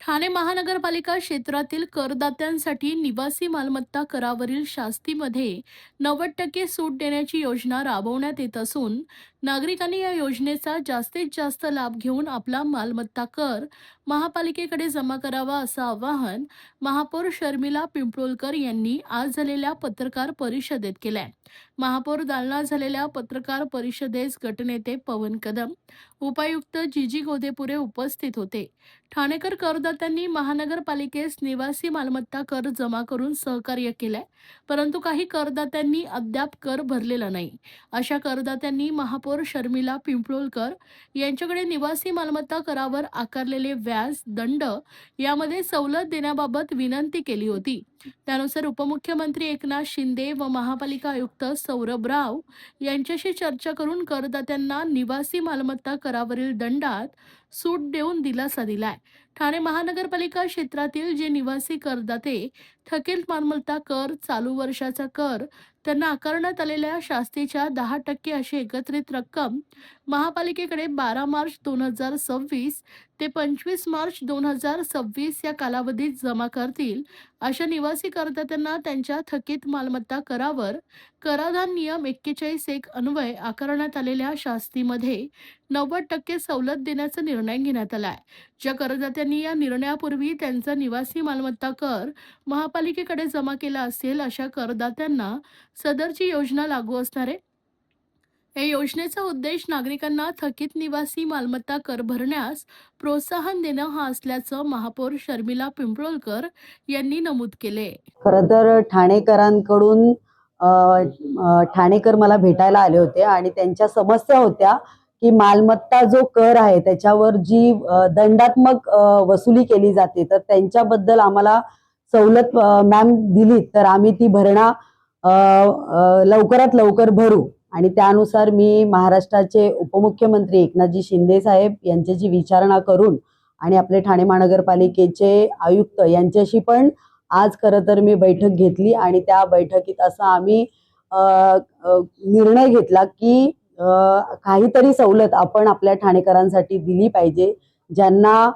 ठाणे महानगरपालिका क्षेत्रातील करदात्यांसाठी निवासी मालमत्ता करावरील शास्तीमध्ये 90% सूट देण्याची योजना राबवण्यात येत असून नागरिकांनी या योजनेचा जास्तीत जास्त लाभ घेऊन आपला मालमत्ता कर महापालिकेकडे जमा करावा असं आवाहन महापौर शर्मिला पिंपळकर यांनी आज झालेल्या पत्रकार परिषदेत केलंय। महापौर दालनात झालेल्या पत्रकार परिषदेस गटनेते पवन कदम, उपायुक्त जीजी गोदेपुरे उपस्थित होते। ठाणेकर करदात्यांनी महानगरपालिकेस निवासी मालमत्ता कर जमा करून सहकार्य केलंय, परंतु काही करदात्यांनी अद्याप कर भरलेला नाही। अशा करदात्यांनी महापौर शर्मिला पिंपळकर यांच्याकडे निवासी मालमत्ता करावर आकारलेले व्याज, दंड यामध्ये सवलत देण्याबाबत विनंती केली होती। त्यानुसार उपमुख्यमंत्री एकनाथ शिंदे व महापालिका आयुक्त सौरभ राव यांच्याशी चर्चा करून करदात्यांना निवासी मालमत्ता करावरील दंडात सूट देऊन दिलासा दिलाय। ठाणे महानगरपालिका क्षेत्रातील जे निवासी करदाते थकीत मालमत्ता कर, चालू वर्षाचा कर, त्यांना आकारण्यात आलेल्या शास्तीच्या 10% अशी एकत्रित रक्कम महापालिकेकडे 12 मार्च 2026 ते 25 मार्च 2026 या कालावधीत जमा करतील। अशा निवासी करदात्यांना त्यांच्या थकीत मालमत्ता करावर कराधान नियम 41(1) अन्वये आकारण्यात आलेल्या शास्तीमध्ये 90% सवलत देण्याचा निर्णय घेण्यात आलाय। ज्या करदात्यांनी या निर्णयापूर्वी त्यांचा निवासी मालमत्ता कर महापालिकेकडे जमा केला असेल अशा करदात्यांना सदरची योजना लागू असणार आहे। या योजनेचा उद्देश नागरिकांना थकीत निवासी मालमत्ता कर भरण्यास प्रोत्साहन देणं हा असल्याचं महापौर शर्मिला पिंपळकर यांनी नमूद केले। खरं तर ठाणेकरांकडून ठाणेकर मला भेटायला आले होते आणि त्यांच्या समस्या होत्या की मालमत्ता जो कर आहे त्याच्यावर जी दंडात्मक वसुली केली जाते, तर त्यांच्याबद्दल आम्हाला सवलत मॅम दिली तर आम्ही ती भरणा लवकरात लवकर भरू। आणि त्यानुसार मी महाराष्ट्राचे उपमुख्यमंत्री एकनाथजी शिंदे साहेब यांच्याशी विचारणा करून आणि आपले ठाणे महानगरपालिकेचे आयुक्त यांच्याशी पण आज खरं तर मी बैठक घेतली आणि त्या बैठकीत असा आम्ही निर्णय घेतला की काहीतरी सवलत आपण आपल्या ठाणेकरांसाठी दिली पाहिजे, ज्यांना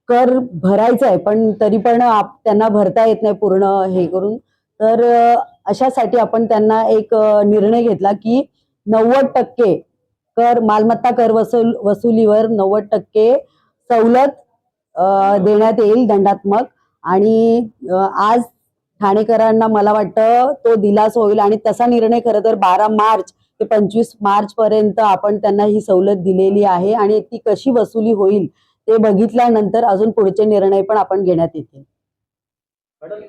कर भरायचा आहे पण तरी पण त्यांना भरता येत नाही पूर्ण हे करून, तर अशासाठी आपण त्यांना एक निर्णय घेतला की 90% कर मालमत्ता कर वसुलीवर 90% सवलत देण्यात येईल दंडात्मक। आणि आज ठाणेकरांना मला वाटतं तो दिलासा होईल आणि तसा निर्णय खरं तर 12 मार्च ते 25 मार्च पर्यंत आपण त्यांना ही सवलत दिलेली आहे आणि ती कशी वसुली होईल ते बघितल्यानंतर अजून पुढचे निर्णय पण आपण घेण्यात येतील। मॅडम,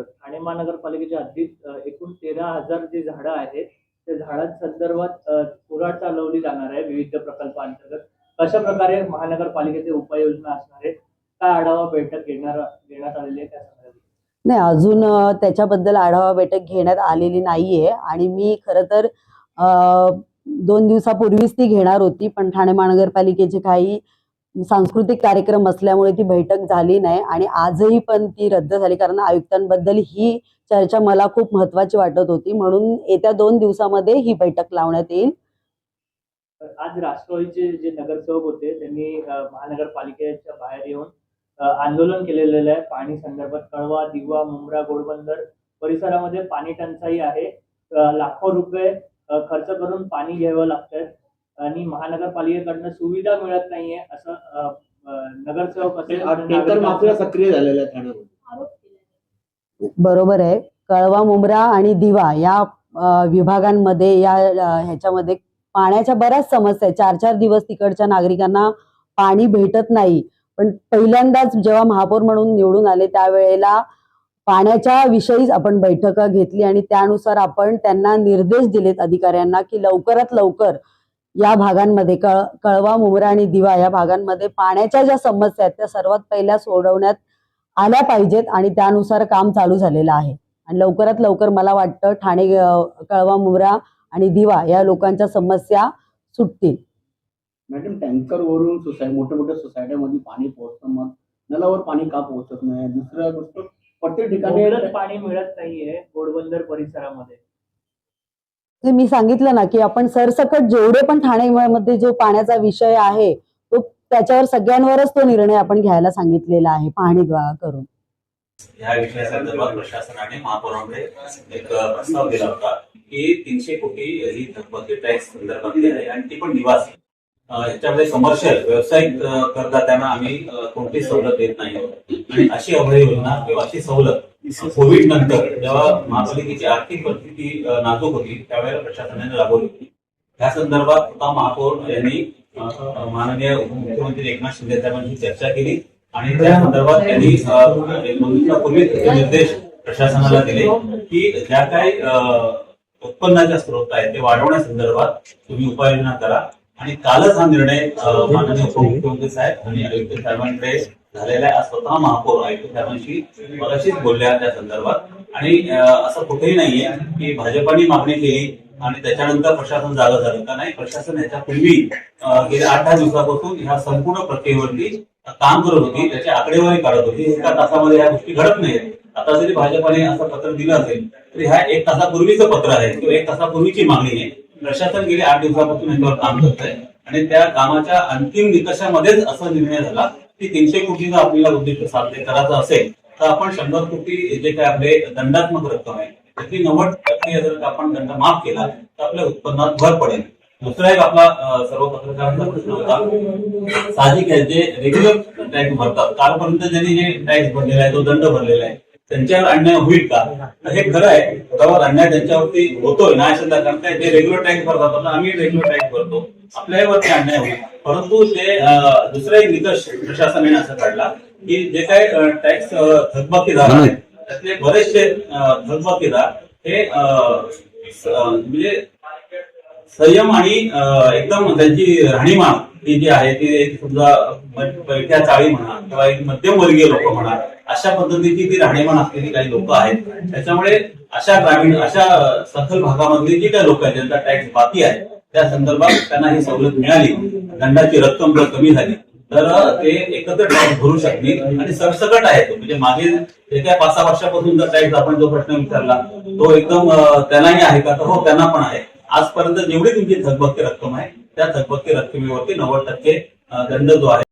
ठाणे महानगरपालिकेच्या हद्दीत एकूण 13,000 जे झाडं आहेत त्या झाडांसंदर्भात कुऱ्हाड चालवली जाणार आहे विविध प्रकल्पांतर्गत। कशा प्रकारे महानगरपालिकेचे उपाययोजना असणार आहेत, काय आढावा बैठक घेण्यात आलेली आहे त्या संदर्भात? नाही, अजून त्याच्याबद्दल आढावा बैठक घेण्यात आलेली नाहीये आणि मी खरं तर 2 दिवसापूर्वीच ती घेणार होती, पण ठाणे महानगरपालिकेचे काही सांस्कृतिक कार्यक्रम असल्यामुळे ती बैठक झाली नाही आणि आजही पण ती रद्द झाली, कारण आयुक्तांबद्दल ही चर्चा मला खूप महत्त्वाची वाटत होती, म्हणून येत्या 2 दिवसामध्ये ही बैठक लावण्यात येईल। आज राष्ट्रवादीचे जे नगरसेवक होते त्यांनी महानगरपालिकेच्या बाहेर येऊन आंदोलन केलेलं आहे पाणी संदर्भात। कळवा, दिवा, मुंब्रा, घोडबंदर परिसरामध्ये पाणी टंचाई आहे, लाखो रुपये खर्च करून पाणी घ्यावं लागतंय आणि महानगरपालिकेकडनं सुविधा मिळत नाहीये असं नगरसेवक असेल माफिया सक्रिय झालेला आहे ठाण्यामध्ये। बरोबर आहे, कळवा, मुंब्रा आणि दिवा या विभागांमध्ये या ह्याच्यामध्ये पाण्याच्या बऱ्याच समस्या आहेत। 4-4 दिवस तिकडच्या नागरिकांना पाणी भेटत नाही, पण पहिल्यांदाच जेव्हा महापौर म्हणून निवडून आले त्यावेळेला पाण्याच्या विषयीच आपण बैठका घेतली आणि त्यानुसार आपण त्यांना निर्देश दिलेत अधिकाऱ्यांना की लवकरात लवकर या भागांमध्ये कळवा, मुंब्रा आणि दिवा या भागांमध्ये पाण्याच्या ज्या समस्या आहेत त्या सर्वात पहिल्या सोडवण्यात आल्या पाहिजेत आणि त्यानुसार काम चालू झालेलं आहे आणि लवकरात लवकर मला वाटतं ठाणे, कळवा, मुंब्रा आणि दिवा या लोकांच्या समस्या सुटतील। मॅडम, टँकर वरून मोठ्या मोठ्या सोसायट्यामध्ये पाणी पोहोचतं, मग नलावर पाणी का पोहोचत नाही? दुसऱ्या गोष्ट, प्रत्येक ठिकाणी पाणी मिळत नाहीये घोडबंदर परिसरामध्ये। मी सांगितलं ना की आपण सरसकट जेवढे पण ठाण्यामध्ये जो पाण्याचा विषय आहे तो त्याच्यावर सगळ्यांवरच तो निर्णय आपण घ्यायला सांगितलेला आहे पाहणी करून. या विषयासंदर्भात प्रशासनाने महापौरांकडे एक प्रस्ताव दिला होता की 300 कोटी ही थकबाकी टॅक्स संदर्भातली आहे आणि ती पण निवासी. याच्यामध्ये कमर्शियल व्यावसायिक करदात्यांना आम्ही कोणतीच सवलत देत नाही आणि अशी अभय योजना किंवा अशी सवलत कोविड नंतर जेव्हा महापालिकेची आर्थिक परिस्थिती नाजूक होती त्यावेळेला प्रशासनाने राबवली होती. या संदर्भात स्वतः महापौर यांनी माननीय उपमुख्यमंत्री एकनाथ शिंदे साहेबांशी चर्चा केली आणि त्या संदर्भात त्यांनी पूर्वी निर्देश प्रशासनाला दिले की ज्या काही उत्पन्नाच्या स्रोत आहेत ते वाढवण्यासंदर्भात तुम्ही उपाययोजना करा. आणि कालच हा निर्णय माननीय उपमुख्यमंत्री साहेब आणि आयुक्त साहेबांकडे झालेला आहे. आज स्वतः महापौर आयुक्त साहेबांशी मगाशीच बोलल्या त्या संदर्भात आणि असं कुठेही नाहीये की भाजपाने मागणी केली आणि त्याच्यानंतर प्रशासन जागं झालं का. नाही, प्रशासन याच्यापूर्वी गेल्या 8-10 दिवसापासून ह्या संपूर्ण प्रक्रियेवरती काम करत होती, त्याची आकडेवारी काढत होती. एका तासामध्ये ह्या गोष्टी घडत नाहीत. आता जरी भाजपाने असं पत्र दिलं असेल तरी ह्या 1 तासापूर्वीचं पत्र आहे किंवा 1 तासापूर्वीची मागणी आहे. प्रशासन गेले 8 दिवसापासून याच्यावर काम करत आहे आणि त्या कामाच्या अंतिम निकषामध्येच असा निर्णय झाला की 300 कोटीचा आपल्याला उद्दिष्ट साध्य करायचं असेल तर आपण 100 कोटी जे काय आपले दंडात्मक रक्कम आहे त्याची 90% जर आपण दंड माफ केला तर आपल्या उत्पन्नात भर पडेल. दुसरा एक आपला सर्व पत्रकारांचा प्रश्न होता. साहजिक आहे जे रेग्युलर टॅक्स भरतात कालपर्यंत ज्यांनी जे टॅक्स भरलेला आहे तो दंड भरलेला आहे त्यांच्यावर अन्याय होईल का. हे खरं आहे, बरोबर, अन्याय त्यांच्यावरती होतोय ना अशा कारण काय जे रेग्युलर टॅक्स भरतात आम्ही रेग्युलर टॅक्स भरतो आपल्यावरती अन्याय होईल. परंतु ते दुसरा एक निकष प्रशासनाने असं काढला की जे काय टॅक्स थकबाकीदार आहेत त्यातले बरेचसे थकबाकीदार हे म्हणजे संयम आणि एकदम त्यांची राहणीमान ही जी आहे ती समजा बैठ्या चाळी म्हणा किंवा एक मध्यमवर्गीय लोक म्हणा अशा पद्धतीची ती राहणीमान असलेली काही लोक आहेत. त्याच्यामुळे अशा ग्रामीण अशा सखल भागामधली जी काही लोक आहेत ज्यांचा टॅक्स बाकी आहे त्या संदर्भात त्यांना ही सवलत मिळाली. दंडाची रक्कम जर कमी झाली तर ते एकत्र टॅक्स भरू शकतील आणि सरसकट आहे तो. म्हणजे मागे जे काय 5-6 वर्षापासून जर टॅक्स आपण जो प्रश्न विचारला तो एकदम त्यांनाही आहे का तर हो त्यांना पण आहे. आजपर्यंत जेवढी तुमची थकबाकी रक्कम आहे त्या थकबाकी रक्कमेवरती 90% दंड जो आहे